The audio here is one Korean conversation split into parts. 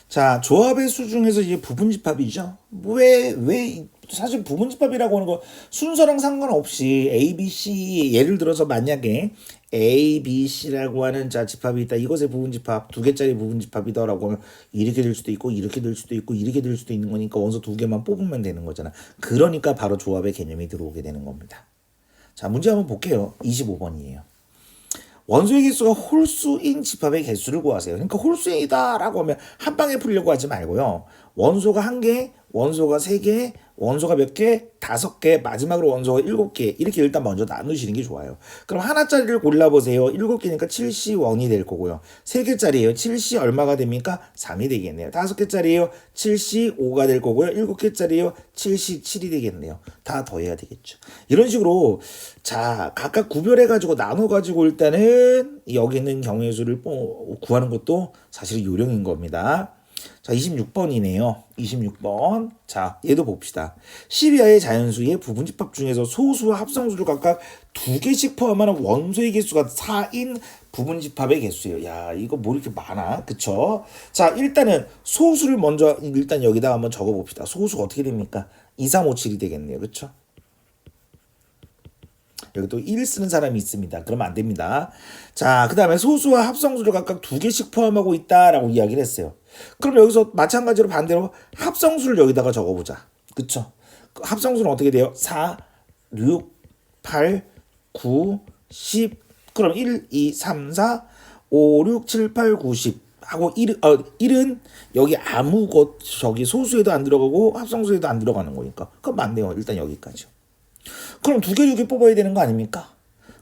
자, 조합의 수 중에서 이제 부분집합이죠. 사실 부분집합이라고 하는 거 순서랑 상관없이 A, B, C, 예를 들어서 만약에 A, B, C라고 하는 자 집합이 있다. 이것의 부분집합, 두 개짜리 부분집합이다라고 하면 이렇게 될 수도 있고 이렇게 될 수도 있고 이렇게 될 수도 있는 거니까 원소 두 개만 뽑으면 되는 거잖아. 그러니까 바로 조합의 개념이 들어오게 되는 겁니다. 자, 문제 한번 볼게요. 25번이에요. 원소의 개수가 홀수인 집합의 개수를 구하세요. 그러니까 홀수이다라고 하면 한 방에 풀려고 하지 말고요. 원소가 한 개, 원소가 세 개, 원소가 몇 개, 다섯 개, 마지막으로 원소가 일곱 개 이렇게 일단 먼저 나누시는 게 좋아요. 그럼 하나짜리를 골라보세요. 일곱 개니까 7C1이 될 거고요. 세 개짜리예요. 7C 얼마가 됩니까? 3이 되겠네요. 다섯 개짜리예요. 7C5가 될 거고요. 일곱 개짜리예요. 7C7이 되겠네요. 다 더해야 되겠죠. 이런 식으로 자 각각 구별해가지고 나눠가지고 일단은 여기 있는 경우의 수를 구하는 것도 사실 요령인 겁니다. 자, 26번이네요. 26번. 자, 얘도 봅시다. 12하의 자연수의 부분집합 중에서 소수와 합성수를 각각 두 개씩 포함하는 원소의 개수가 4인 부분집합의 개수예요. 야, 이거 뭐 이렇게 많아? 그쵸? 자, 일단은 소수를 먼저 일단 여기다 한번 적어 봅시다. 소수가 어떻게 됩니까? 2, 3, 5, 7이 되겠네요. 그쵸? 여기 또 1 쓰는 사람이 있습니다. 그러면 안 됩니다. 자, 그 다음에 소수와 합성수를 각각 두 개씩 포함하고 있다라고 이야기를 했어요. 그럼 여기서 마찬가지로 반대로 합성수를 여기다가 적어보자. 그쵸? 합성수는 어떻게 돼요? 4, 6, 8, 9, 10. 그럼 1, 2, 3, 4, 5, 6, 7, 8, 9, 10. 하고 1은 여기 저기 소수에도 안 들어가고 합성수에도 안 들어가는 거니까. 그럼 맞네요. 일단 여기까지. 그럼 두 개, 두 개 뽑아야 되는 거 아닙니까?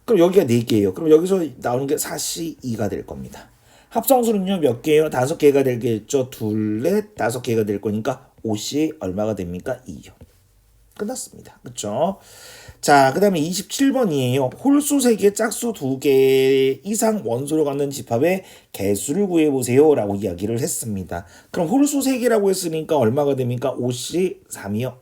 그럼 여기가 네 개예요. 그럼 여기서 나오는 게 4C2가 될 겁니다. 합성수는요, 몇 개예요? 5개가 되겠죠. 둘, 넷, 5개가 될 거니까 5C 얼마가 됩니까? 2요. 끝났습니다. 그쵸? 자, 그 다음에 27번이에요. 홀수 3개, 짝수 2개 이상 원소로 갖는 집합의 개수를 구해보세요. 라고 이야기를 했습니다. 그럼 홀수 3개라고 했으니까 얼마가 됩니까? 5C 3이요.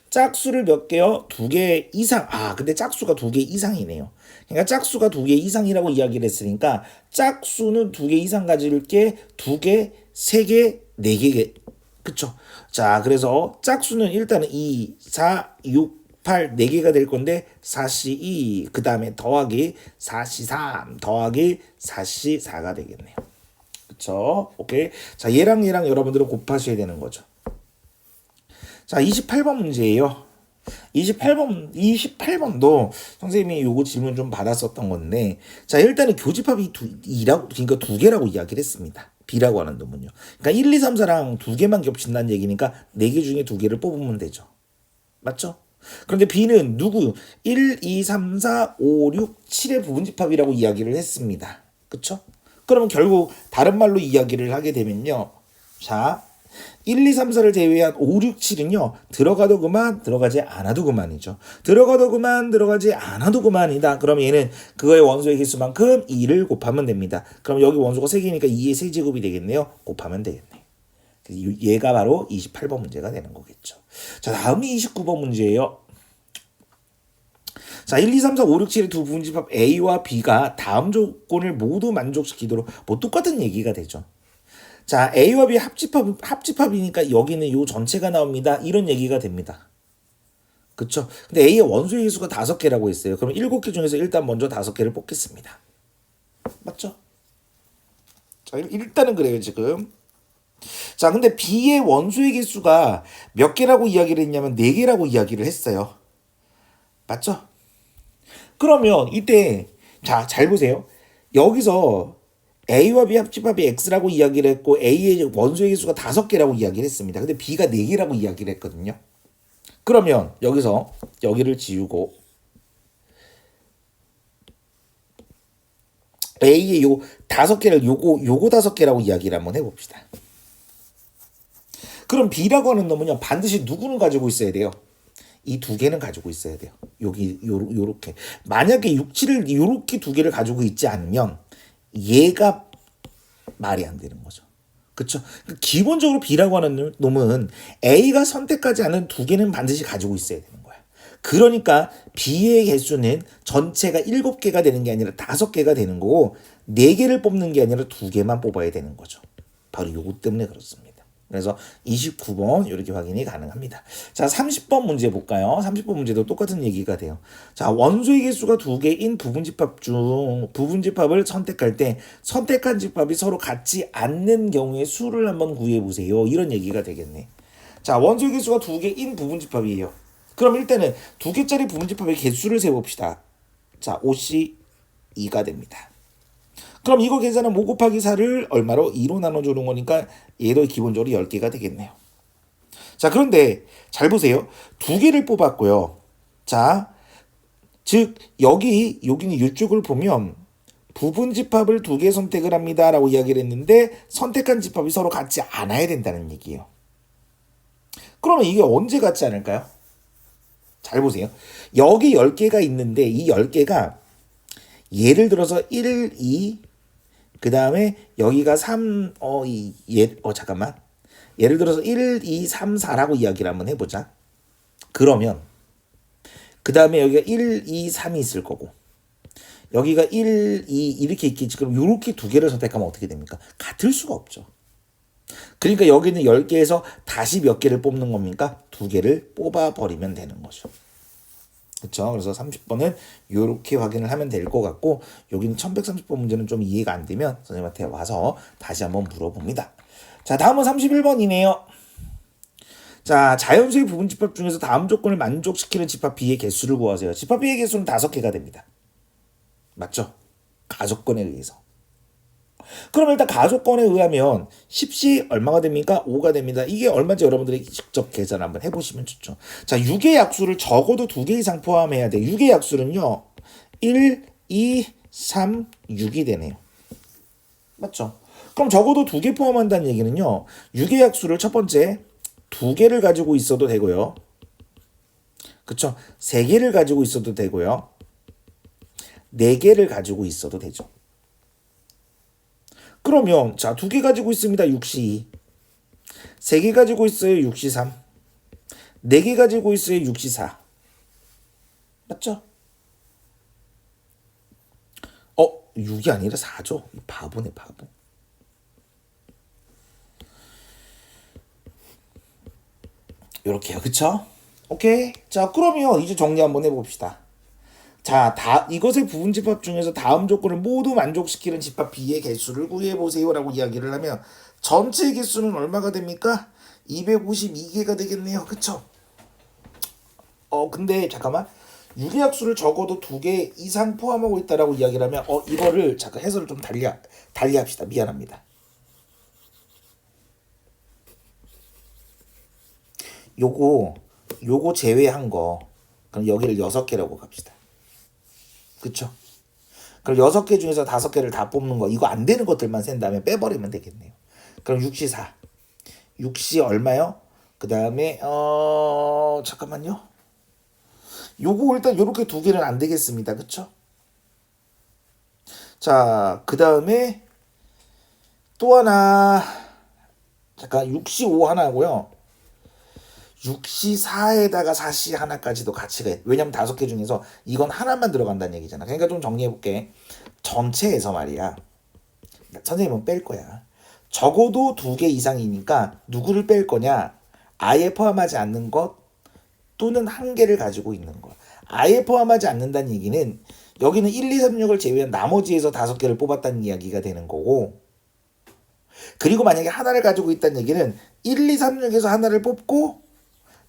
짝수를 몇 개요? 2개 이상. 근데 짝수가 2개 이상이네요. 그러니까 짝수가 2개 이상이라고 이야기를 했으니까 짝수는 2개 이상 가질 게 2개, 3개, 4개. 그쵸? 자, 그래서 짝수는 일단은 2, 4, 6, 8, 4개가 될 건데 4C2, 그 다음에 더하기 4C3, 더하기 4C4가 되겠네요. 그쵸? 오케이. 자, 얘랑 여러분들은 곱하셔야 되는 거죠. 자, 28번 문제예요. 28번도 선생님이 요거 질문 좀 받았었던 건데, 자, 일단은 교집합이 그러니까 두 개라고 이야기를 했습니다. B라고 하는 놈은요. 그러니까 1, 2, 3, 4랑 두 개만 겹친다는 얘기니까 네 개 중에 두 개를 뽑으면 되죠. 맞죠? 그런데 B는 1, 2, 3, 4, 5, 6, 7의 부분집합이라고 이야기를 했습니다. 그쵸? 그러면 결국 다른 말로 이야기를 하게 되면요. 자, 1, 2, 3, 4를 제외한 5, 6, 7은요. 들어가도 그만, 들어가지 않아도 그만이죠. 들어가도 그만, 들어가지 않아도 그만이다. 그럼 얘는 그거의 원소의 개수만큼 2를 곱하면 됩니다. 그럼 여기 원소가 3개니까 2의 세제곱이 되겠네요. 곱하면 되겠네. 얘가 바로 28번 문제가 되는 거겠죠. 자, 다음이 29번 문제예요. 자, 1, 2, 3, 4, 5, 6, 7의 두 부분집합 A와 B가 다음 조건을 모두 만족시키도록 뭐 똑같은 얘기가 되죠. 자, A와 B 합집합이니까 여기는 요 전체가 나옵니다. 이런 얘기가 됩니다. 그쵸? 근데 A의 원소의 개수가 5개라고 했어요. 그럼 7개 중에서 일단 먼저 5개를 뽑겠습니다. 맞죠? 자, 일단은 그래요, 지금. 자, 근데 B의 원소의 개수가 몇 개라고 이야기를 했냐면 4개라고 이야기를 했어요. 맞죠? 그러면 이때, 자, 잘 보세요. 여기서 A와 B 합집합이 X라고 이야기를 했고 A의 원소의 개수가 5개라고 이야기를 했습니다. 근데 B가 4개라고 이야기를 했거든요. 그러면 여기서 여기를 지우고 A의 요 5개를 요거 5개라고 이야기를 한번 해봅시다. 그럼 B라고 하는 놈은요 반드시 누구는 가지고 있어야 돼요? 이 2개는 가지고 있어야 돼요. 여기 요렇게 만약에 6, 7을 요렇게 2개를 가지고 있지 않으면 얘가 말이 안 되는 거죠. 그쵸? 기본적으로 B라고 하는 놈은 A가 선택하지 않은 2개는 반드시 가지고 있어야 되는 거야. 그러니까 B의 개수는 전체가 7개가 되는 게 아니라 5개가 되는 거고 4개를 뽑는 게 아니라 2개만 뽑아야 되는 거죠. 바로 요거 때문에 그렇습니다. 그래서 29번 이렇게 확인이 가능합니다. 자, 30번 문제 볼까요? 30번 문제도 똑같은 얘기가 돼요. 자, 원소의 개수가 두 개인 부분집합 중 부분집합을 선택할 때 선택한 집합이 서로 같지 않는 경우의 수를 한번 구해 보세요. 이런 얘기가 되겠네. 자, 원소의 개수가 두 개인 부분집합이에요. 그럼 일단은 두 개짜리 부분집합의 개수를 세봅시다. 자, 5C 2가 됩니다. 그럼 이거 계산은 5 곱하기 4를 얼마로? 2로 나눠주는 거니까 얘도 기본적으로 10개가 되겠네요. 자, 그런데 잘 보세요. 두 개를 뽑았고요. 자, 즉 여기는 이쪽을 보면 부분집합을 두 개 선택을 합니다 라고 이야기를 했는데 선택한 집합이 서로 같지 않아야 된다는 얘기예요. 그러면 이게 언제 같지 않을까요? 잘 보세요. 여기 10개가 있는데 이 10개가 예를 들어서 1, 2, 그 다음에 여기가 3, 잠깐만. 예를 들어서 1, 2, 3, 4라고 이야기를 한번 해보자. 그러면, 그 다음에 여기가 1, 2, 3이 있을 거고, 여기가 1, 2 이렇게 있겠지. 그럼 이렇게 두 개를 선택하면 어떻게 됩니까? 같을 수가 없죠. 그러니까 여기는 10개에서 다시 몇 개를 뽑는 겁니까? 두 개를 뽑아버리면 되는 거죠. 그렇죠. 그래서 30번은 이렇게 확인을 하면 될 것 같고 여기는 1130번 문제는 좀 이해가 안 되면 선생님한테 와서 다시 한번 물어봅니다. 자, 다음은 31번이네요. 자, 자연수의 부분집합 중에서 다음 조건을 만족시키는 집합 B의 개수를 구하세요. 집합 B의 개수는 5개가 됩니다. 맞죠? 가속건에 의해서. 그럼 일단 가속건에 의하면 10시 얼마가 됩니까? 5가 됩니다. 이게 얼마인지 여러분들이 직접 계산 한번 해보시면 좋죠. 자, 6의 약수를 적어도 2개 이상 포함해야 돼. 6의 약수는요. 1, 2, 3, 6이 되네요. 맞죠? 그럼 적어도 2개 포함한다는 얘기는요. 6의 약수를 첫 번째 2개를 가지고 있어도 되고요. 그쵸? 3개를 가지고 있어도 되고요. 4개를 가지고 있어도 되죠. 그러면 자, 2개 가지고 있습니다. 6C2. 3개 가지고 있어요. 6C3. 4개 가지고 있어요. 6C4. 맞죠? 6이 아니라 4죠. 바보네, 바보. 요렇게요. 그쵸? 오케이. 자, 그러면 이제 정리 한번 해봅시다. 자, 이것의 부분집합 중에서 다음 조건을 모두 만족시키는 집합 B의 개수를 구해보세요 라고 이야기를 하면 전체 개수는 얼마가 됩니까? 252개가 되겠네요. 그쵸? 근데 잠깐만. 유리약수를 적어도 2개 이상 포함하고 있다라고 이야기를 하면 이거를 잠깐 해설을 좀 달리 합시다. 미안합니다. 요거 제외한 거 그럼 여기를 6개라고 갑시다. 그쵸? 그럼 6개 중에서 5개를 다 뽑는 거 이거 안 되는 것들만 센 다음에 빼버리면 되겠네요. 그럼 6시 4. 6시 얼마요? 그 다음에 잠깐만요. 요거 일단 요렇게 2개는 안 되겠습니다. 그쵸? 자, 그 다음에 또 하나 잠깐 6시 5 하나고요. 6시 4에다가 4시 하나까지도 같이 가. 왜냐면 5개 중에서 이건 하나만 들어간다는 얘기잖아. 그러니까 좀 정리해볼게. 전체에서 말이야. 선생님은 뺄 거야. 적어도 2개 이상이니까 누구를 뺄 거냐? 아예 포함하지 않는 것 또는 1개를 가지고 있는 것. 아예 포함하지 않는다는 얘기는 여기는 1, 2, 3, 6을 제외한 나머지에서 5개를 뽑았다는 이야기가 되는 거고 그리고 만약에 하나를 가지고 있다는 얘기는 1, 2, 3, 6에서 하나를 뽑고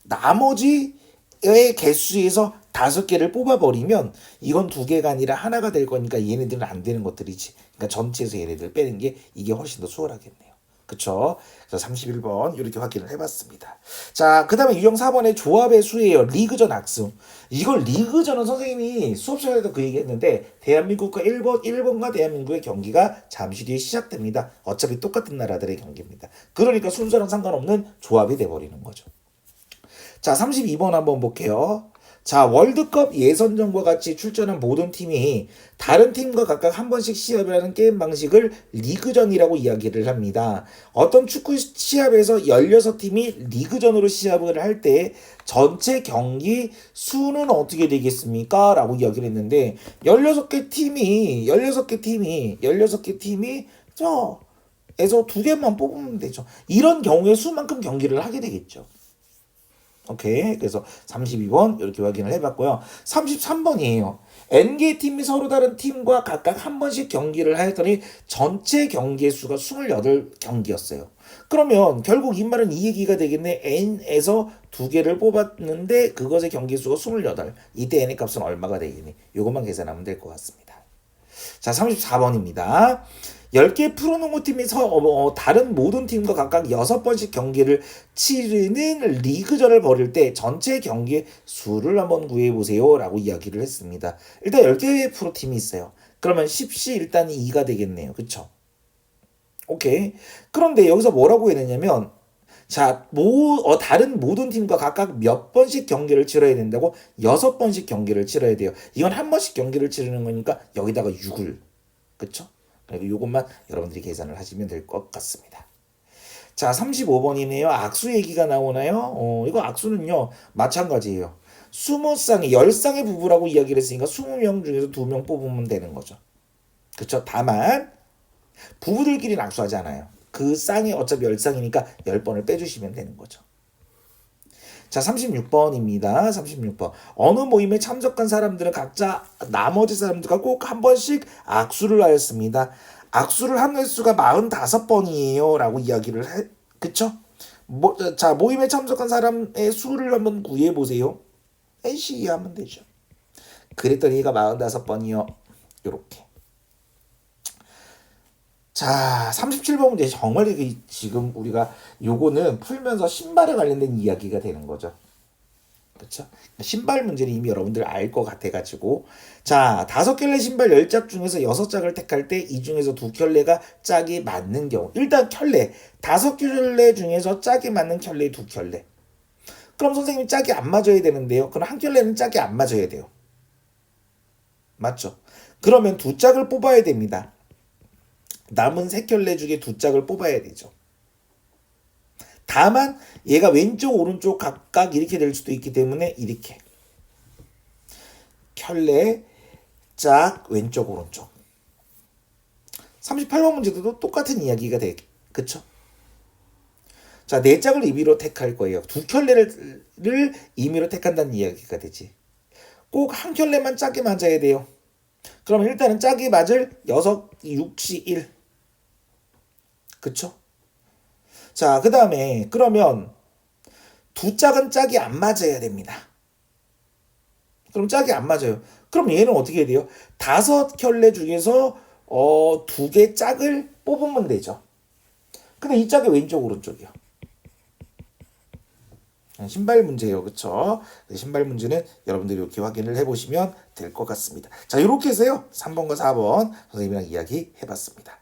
나머지의 개수에서 5개를 뽑아버리면 이건 2개가 아니라 하나가 될 거니까 얘네들은 안 되는 것들이지. 그러니까 전체에서 얘네들 빼는 게 이게 훨씬 더 수월하겠네요. 그쵸? 그래서 31번 이렇게 확인을 해봤습니다. 자, 그 다음에 유형 4번의 조합의 수예요. 리그전 악수. 이걸 리그전은 선생님이 수업 시간에도 그 얘기했는데 대한민국과 일본과 대한민국의 경기가 잠시 뒤에 시작됩니다. 어차피 똑같은 나라들의 경기입니다. 그러니까 순서랑 상관없는 조합이 돼버리는 거죠. 자, 32번 한번 볼게요. 자, 월드컵 예선전과 같이 출전한 모든 팀이 다른 팀과 각각 한 번씩 시합을 하는 게임 방식을 리그전이라고 이야기를 합니다. 어떤 축구 시합에서 16팀이 리그전으로 시합을 할 때 전체 경기 수는 어떻게 되겠습니까? 라고 이야기를 했는데 16개 팀이 에서 두 개만 뽑으면 되죠. 이런 경우에 수만큼 경기를 하게 되겠죠. 오케이. 그래서 32번 이렇게 확인을 해봤고요. 33번이에요. N개 팀이 서로 다른 팀과 각각 한 번씩 경기를 하였더니 전체 경기의 수가 28경기였어요. 그러면 결국 이 말은 이 얘기가 되겠네. N에서 두 개를 뽑았는데 그것의 경기 수가 28. 이때 N의 값은 얼마가 되겠니? 이것만 계산하면 될 것 같습니다. 자, 34번입니다. 10개 프로농구팀이 다른 모든 팀과 각각 6번씩 경기를 치르는 리그전을 벌일 때 전체 경기의 수를 한번 구해보세요 라고 이야기를 했습니다. 일단 10개의 프로팀이 있어요. 그러면 10시 일단 2가 되겠네요. 그쵸? 오케이. 그런데 여기서 뭐라고 했느냐면 자, 다른 모든 팀과 각각 몇 번씩 경기를 치러야 된다고? 6번씩 경기를 치러야 돼요. 이건 한 번씩 경기를 치르는 거니까 여기다가 6을. 그쵸? 그리고 이것만 여러분들이 계산을 하시면 될 것 같습니다. 자, 35번이네요. 악수 얘기가 나오나요? 이거 악수는요, 마찬가지예요. 20쌍의, 10쌍의 부부라고 이야기를 했으니까 20명 중에서 2명 뽑으면 되는 거죠. 그쵸? 다만, 부부들끼리는 악수하지 않아요. 그 쌍이 어차피 10쌍이니까 10번을 빼주시면 되는 거죠. 자, 36번입니다. 36번. 어느 모임에 참석한 사람들은 각자 나머지 사람들과 꼭 한 번씩 악수를 하였습니다. 악수를 한 횟수가 45번이에요. 라고 이야기를 해. 그쵸? 자, 모임에 참석한 사람의 수를 한번 구해보세요. NC 하면 되죠. 그랬더니 얘가 45번이요. 요렇게. 자, 37번 문제. 정말 지금 우리가 요거는 풀면서 신발에 관련된 이야기가 되는 거죠. 그렇죠? 신발 문제는 이미 여러분들 알 것 같아가지고 자, 5켤레 신발 10짝 중에서 6짝을 택할 때 이 중에서 2켤레가 짝이 맞는 경우 일단 켤레 5켤레 중에서 짝이 맞는 켤레 2켤레 그럼 선생님이 짝이 안 맞아야 되는데요. 그럼 한 켤레는 짝이 안 맞아야 돼요. 맞죠? 그러면 2짝을 뽑아야 됩니다. 남은 3켤레 중에 2짝을 뽑아야 되죠. 다만 얘가 왼쪽 오른쪽 각각 이렇게 될 수도 있기 때문에 이렇게 켤레 짝 왼쪽 오른쪽 38번 문제도 똑같은 이야기가 돼. 그쵸? 자, 4짝을 임의로 택할 거예요. 2켤레를 임의로 택한다는 이야기가 되지. 꼭 한 켤레만 짝이 맞아야 돼요. 그럼 일단은 짝이 맞을 6, 6시 1 그쵸? 자, 그 다음에 그러면 2짝은 짝이 안 맞아야 됩니다. 그럼 짝이 안 맞아요. 그럼 얘는 어떻게 해야 돼요? 5켤레 중에서 2개 짝을 뽑으면 되죠. 근데 이 짝이 왼쪽 오른쪽이요. 신발 문제예요. 그쵸? 신발 문제는 여러분들이 이렇게 확인을 해보시면 될 것 같습니다. 자, 이렇게 해서요. 3번과 4번 선생님이랑 이야기 해봤습니다.